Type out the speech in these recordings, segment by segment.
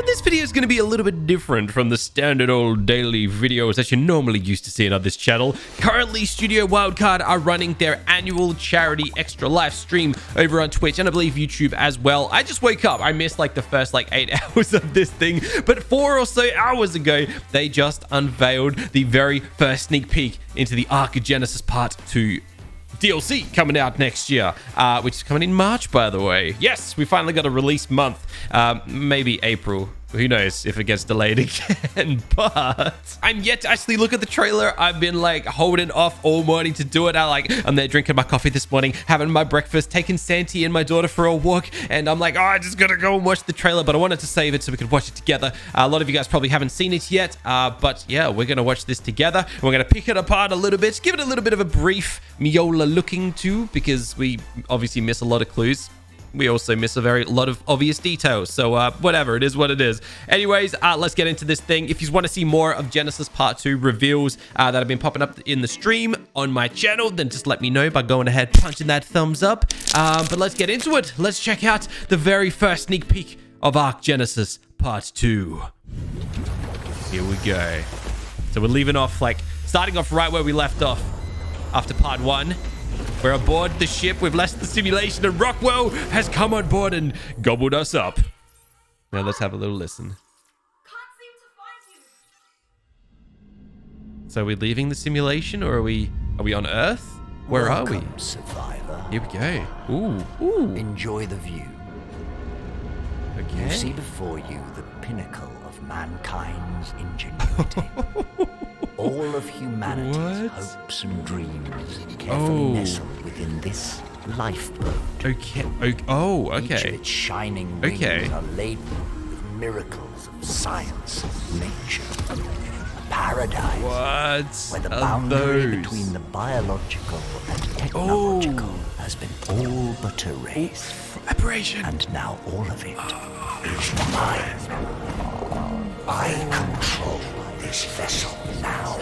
This video is going to be a little bit different from the standard old daily videos that you're normally used to seeing on this channel. Currently, Studio Wildcard are running their annual charity extra live stream over on Twitch and I believe YouTube as well. I just woke up. I missed like the first 8 hours of this thing, but 4 or so hours ago, they just unveiled the very first sneak peek into the ARK Genesis Part 2 DLC coming out next year, which is coming in March, by the way. Yes, we finally got a release month. Maybe April. Who knows if it gets delayed again, but I'm yet to actually look at the trailer. I've been holding off all morning to do it. I'm there drinking my coffee this morning, having my breakfast, taking Santi and my daughter for a walk, and I'm like, oh, I just gotta go and watch the trailer, but I wanted to save it so we could watch it together. A lot of you guys probably haven't seen it yet, but yeah, we're gonna watch this together. We're gonna pick it apart a little bit, give it a little bit of a brief Miola looking to, because we obviously miss a lot of clues. We also miss a lot of obvious details. So whatever, it is what it is. Anyways, let's get into this thing. If you want to see more of Genesis Part 2 reveals that have been popping up in the stream on my channel, then just let me know by going ahead, punching that thumbs up. But let's get into it. Let's check out the very first sneak peek of ARK Genesis Part 2. Here we go. So we're leaving off, starting off right where we left off after Part 1. We're aboard the ship. We've left the simulation and Rockwell has come on board and gobbled us up. Now let's have a little listen. Can't seem to find you. So are we leaving the simulation or are we on Earth? Where are we? Survivor. Here we go. Ooh. Enjoy the view. Okay. You see before you the pinnacle of mankind's ingenuity. All of humanity's hopes and dreams carefully nestled within this lifeboat. Okay. Each of Okay. its shining wings are laden with miracles of science and nature. A paradise where the boundary between the biological and technological has been all but erased. Aberration. And now all of it is mine. I control this vessel now.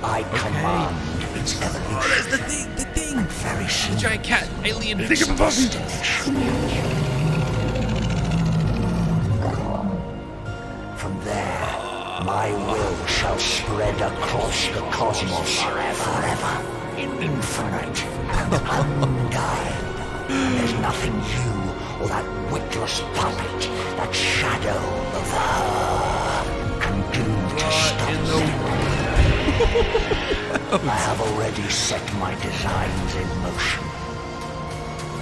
I command its evolution. Oh, there's the thing. And very soon, The giant cat, alien its thingamabob. destination. From there, my will shall spread across the cosmos forever, infinite and undying. And there's nothing you or that witless puppet, that shadow of her, can do to stop me. I have already set my designs in motion.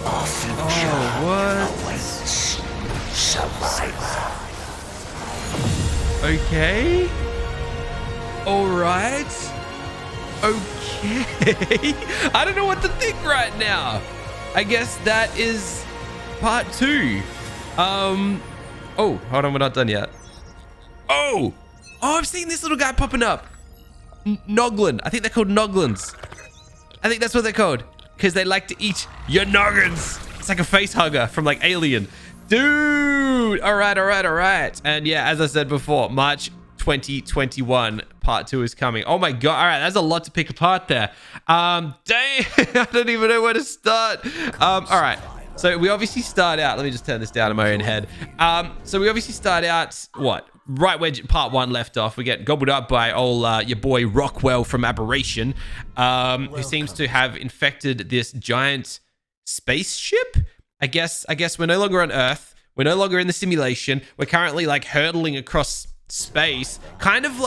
Our future awaits. Survivor. Okay. All right. Okay. I don't know what to think right now. I guess that is Part 2. Oh, hold on, we're not done yet. Oh, I've seen this little guy popping up. Noglin. I think they're called Noglins. I think that's what they're called. Because they like to eat your noggins. It's like a face hugger from Alien. Dude. All right. And yeah, as I said before, March 2021 Part 2 is coming. Oh my god. All right, that's a lot to pick apart there. Dang. I don't even know where to start. All right. So we obviously start out. Let me just turn this down in my own head. So we obviously start out, right where Part 1 left off. We get gobbled up by your boy Rockwell from Aberration, who seems to have infected this giant spaceship. I guess we're no longer on Earth. We're no longer in the simulation. We're currently hurtling across space. Kind of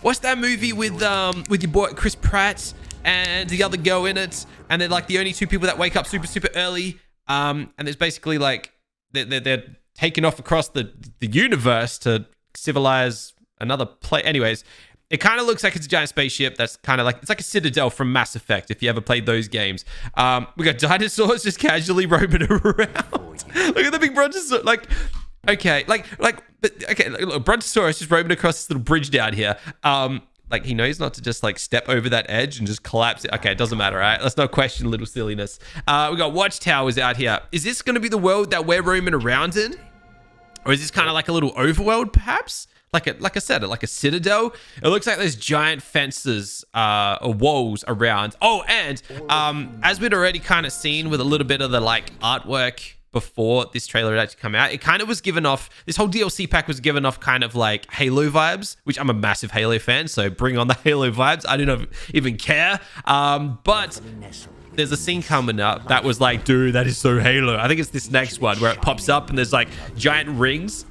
what's that movie with your boy Chris Pratt and the other girl in it? And they're the only two people that wake up super early. And there's basically they're taken off across the universe to civilize another place. Anyways, it kind of looks like it's a giant spaceship that's kind of it's like a Citadel from Mass Effect, if you ever played those games. We got dinosaurs just casually roaming around. Look at the big brontosaurus. Look, brontosaurus just roaming across this little bridge down here. He knows not to just step over that edge and just collapse it. Okay, it doesn't matter, right? Let's not question little silliness. We got watchtowers out here. Is this going to be the world that we're roaming around in? Or is this kind of like a little overworld, perhaps? Like I said, like a citadel. It looks like there's giant fences or walls around. Oh, and as we'd already kind of seen with a little bit of the artwork before this trailer had actually come out. It kind of was given off, this whole DLC pack was given off kind of like Halo vibes, which I'm a massive Halo fan, so bring on the Halo vibes. I don't even care. But there's a scene coming up that was like, dude, that is so Halo. I think it's this next one where it pops up and there's like giant rings.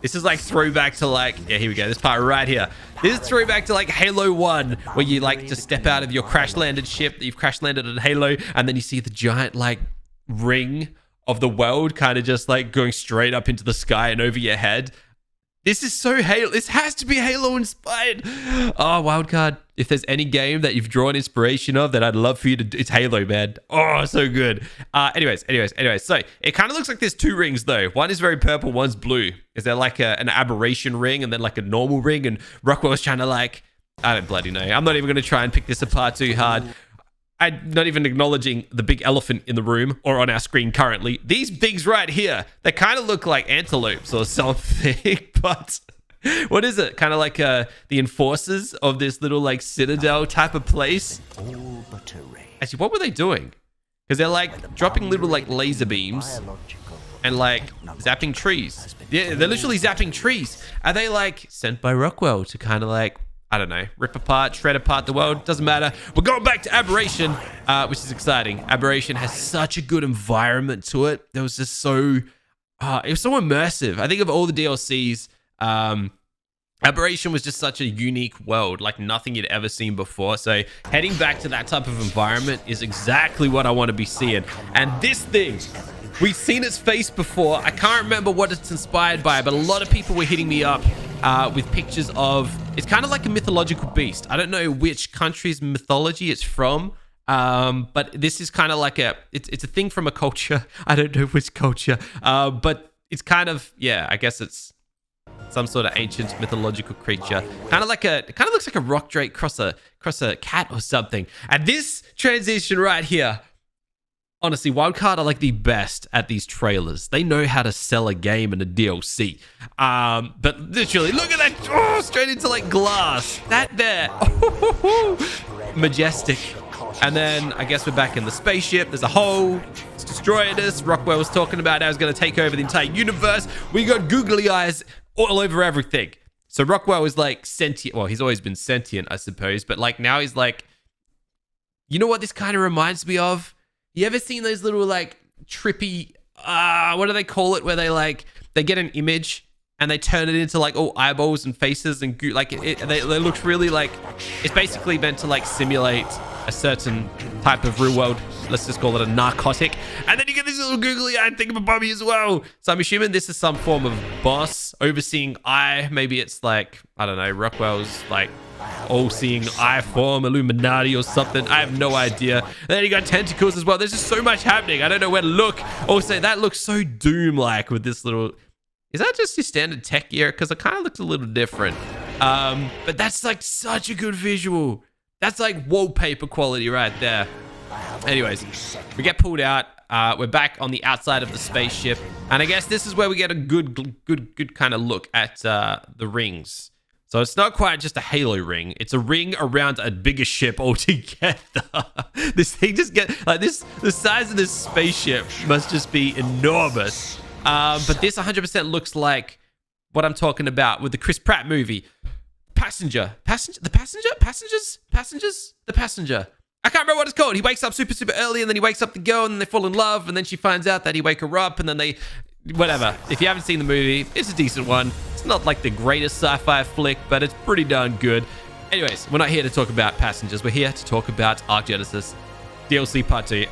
This is like throwback to like, yeah, here we go. This part right here. This is throwback to like Halo 1, where you like just step out of your crash landed ship that you've crash landed at Halo, and then you see the giant like ring of the world kind of just like going straight up into the sky and over your head. This is so Halo. This has to be Halo inspired. Oh, Wildcard. If there's any game that you've drawn inspiration of that I'd love for you to do, it's Halo, man. Oh, so good. Anyways. So it kind of looks like there's two rings though. One is very purple, one's blue. Is there like an aberration ring and then like a normal ring? And Rockwell's trying to like, I don't bloody know. I'm not even going to try and pick this apart too hard. I'm not even acknowledging the big elephant in the room or on our screen currently. These things right here, they kind of look like antelopes or something, but what is it? Kind of like the enforcers of this little like citadel type of place. Actually, what were they doing? Because they're like dropping little like laser beams and like zapping trees. Yeah, they're literally zapping trees. Are they like sent by Rockwell to kind of like, I don't know, rip apart, shred apart the world? Doesn't matter. We're going back to Aberration, which is exciting. Aberration has such a good environment to it. There was just so, it was so immersive. I think of all the DLCs, Aberration was just such a unique world, like nothing you'd ever seen before. So heading back to that type of environment is exactly what I want to be seeing. And this thing, we've seen its face before. I can't remember what it's inspired by, but a lot of people were hitting me up with pictures of, it's kind of like a mythological beast. I don't know which country's mythology it's from, but this is kind of like it's a thing from a culture. I don't know which culture, but it's kind of, yeah, I guess it's some sort of ancient mythological creature. It kind of looks like a rock drake cross a cat or something. And this transition right here, honestly, Wildcard are like the best at these trailers. They know how to sell a game and a DLC. But literally, look at that. Oh, straight into like glass. That there. Majestic. And then I guess we're back in the spaceship. There's a hole. It's destroying us. Rockwell was talking about how it's going to take over the entire universe. We got googly eyes all over everything. So Rockwell is like sentient. Well, he's always been sentient, I suppose. But like now he's like, you know what this kind of reminds me of? You ever seen those little like trippy, what do they call it? Where they get an image and they turn it into like all eyeballs and faces and they look really like, it's basically meant to like simulate a certain type of real world, let's just call it a narcotic. And then you get this little googly eyed thingamabobby as well. So I'm assuming this is some form of boss overseeing eye. Maybe it's like, I don't know, Rockwell's like all-seeing eye form, Illuminati or something. I have no idea. And then you got tentacles as well. There's just so much happening. I don't know where to look. Also, that looks so Doom-like with this little... Is that just your standard tech gear? Because it kind of looks a little different. But that's like such a good visual. That's like wallpaper quality right there. Anyways, we get pulled out. We're back on the outside of the spaceship. And I guess this is where we get a good kind of look at the rings. So it's not quite just a Halo ring. It's a ring around a bigger ship altogether. This thing just the size of this spaceship must just be enormous. But this 100% looks like what I'm talking about with the Chris Pratt movie. The passenger. I can't remember what it's called. He wakes up super early and then he wakes up the girl and then they fall in love and then she finds out that he wake her up and then they... Whatever. If you haven't seen the movie, it's a decent one. It's not like the greatest sci-fi flick, but it's pretty darn good. Anyways, we're not here to talk about Passengers. We're here to talk about ARK Genesis DLC Part 2.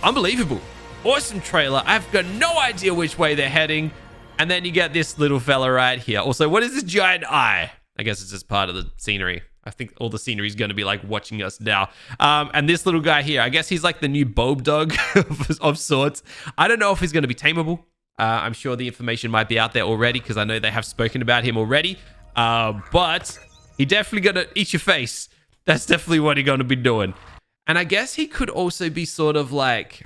Unbelievable. Awesome trailer. I've got no idea which way they're heading. And then you get this little fella right here. Also, what is this giant eye? I guess it's just part of the scenery. I think all the scenery is going to be like watching us now. And this little guy here, I guess he's like the new Bulb Dog of sorts. I don't know if he's going to be tameable. I'm sure the information might be out there already because I know they have spoken about him already. But he definitely going to eat your face. That's definitely what he's going to be doing. And I guess he could also be sort of like...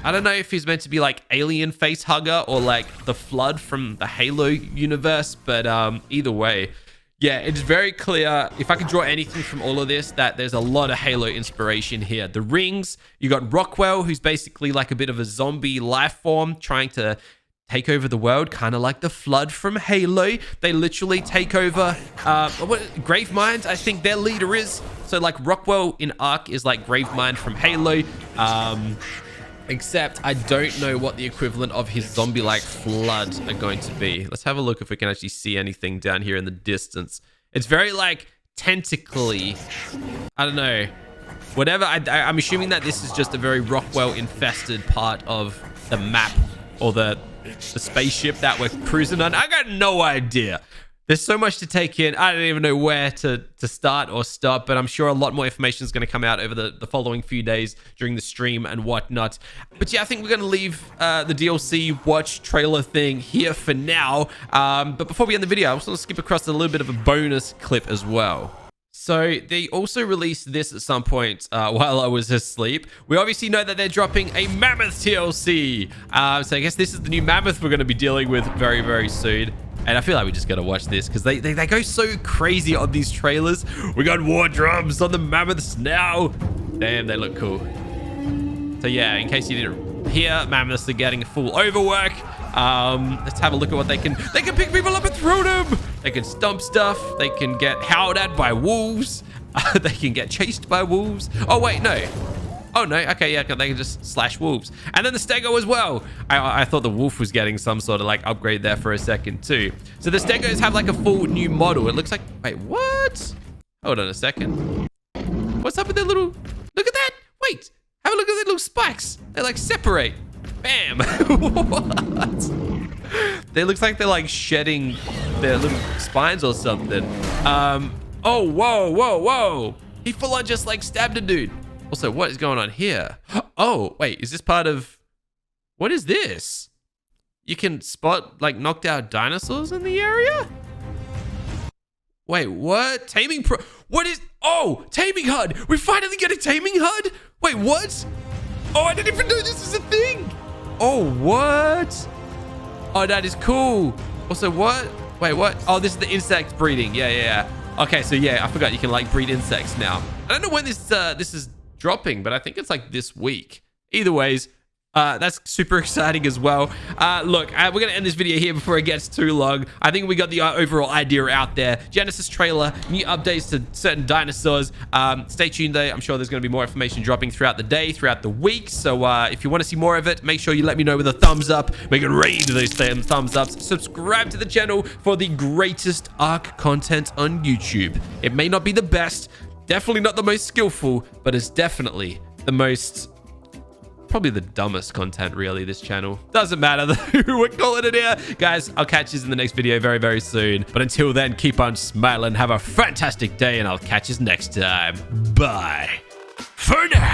I don't know if he's meant to be like alien face hugger or like the Flood from the Halo universe. But either way, Yeah, it's very clear, if I could draw anything from all of this, that there's a lot of Halo inspiration here. The rings, you got Rockwell, who's basically like a bit of a zombie life form trying to take over the world, kind of like the Flood from Halo. They literally take over Gravemind, I think their leader is. So like Rockwell in ARK is like Gravemind from Halo. Except I don't know what the equivalent of his zombie-like Flood are going to be. Let's have a look if we can actually see anything down here in the distance. It's very like tentacly. I don't know. Whatever. I'm assuming that this is just a very Rockwell-infested part of the map or the spaceship that we're cruising on. I got no idea. There's so much to take in. I don't even know where to start or stop, but I'm sure a lot more information is going to come out over the following few days during the stream and whatnot. But yeah, I think we're going to leave the DLC watch trailer thing here for now. But before we end the video, I just want to skip across a little bit of a bonus clip as well. So they also released this at some point while I was asleep. We obviously know that they're dropping a Mammoth TLC. So I guess this is the new Mammoth we're going to be dealing with very, very soon. And I feel like we just got to watch this because they go so crazy on these trailers. We got war drums on the Mammoths now. Damn, they look cool. So yeah, in case you didn't hear, Mammoths are getting full overwork. Let's have a look at what they can pick people up and throw them. They can stomp stuff. They can get howled at by wolves. They can get chased by wolves. Oh, wait, no. Oh, no. Okay, yeah, they can just slash wolves. And then the Stego as well. I thought the wolf was getting some sort of, like, upgrade there for a second, too. So the Stegos have, like, a full new model. It looks like... Wait, what? Hold on a second. What's up with their little... Look at that. Wait. Have a look at their little spikes. They, like, separate. Bam. What? They looks like they're, like, shedding their little spines or something. Oh, whoa, whoa, whoa. He full on just, like, stabbed a dude. Also, what is going on here? Oh, wait, is this part of... What is this? You can spot, like, knocked out dinosaurs in the area? Wait, what? Taming pro... What is... Oh, Taming HUD! We finally get a Taming HUD? Wait, what? Oh, I didn't even know this was a thing! Oh, what? Oh, that is cool. Also, what? Wait, what? Oh, this is the insect breeding. Yeah. Okay, so yeah, I forgot you can, like, breed insects now. I don't know when this is dropping, but I think it's like this week. Either ways, that's super exciting as well. Look, we're going to end this video here before it gets too long. I think we got the overall idea out there. Genesis trailer, new updates to certain dinosaurs. Stay tuned though. I'm sure there's going to be more information dropping throughout the day, throughout the week. So if you want to see more of it, make sure you let me know with a thumbs up. Make it rain those thumbs ups. Subscribe to the channel for the greatest ARK content on YouTube. It may not be the best, definitely not the most skillful, but it's definitely the most... Probably the dumbest content, really, this channel. Doesn't matter, though. We're calling it here. Guys, I'll catch you in the next video very, very soon. But until then, keep on smiling. Have a fantastic day, and I'll catch you next time. Bye. For now.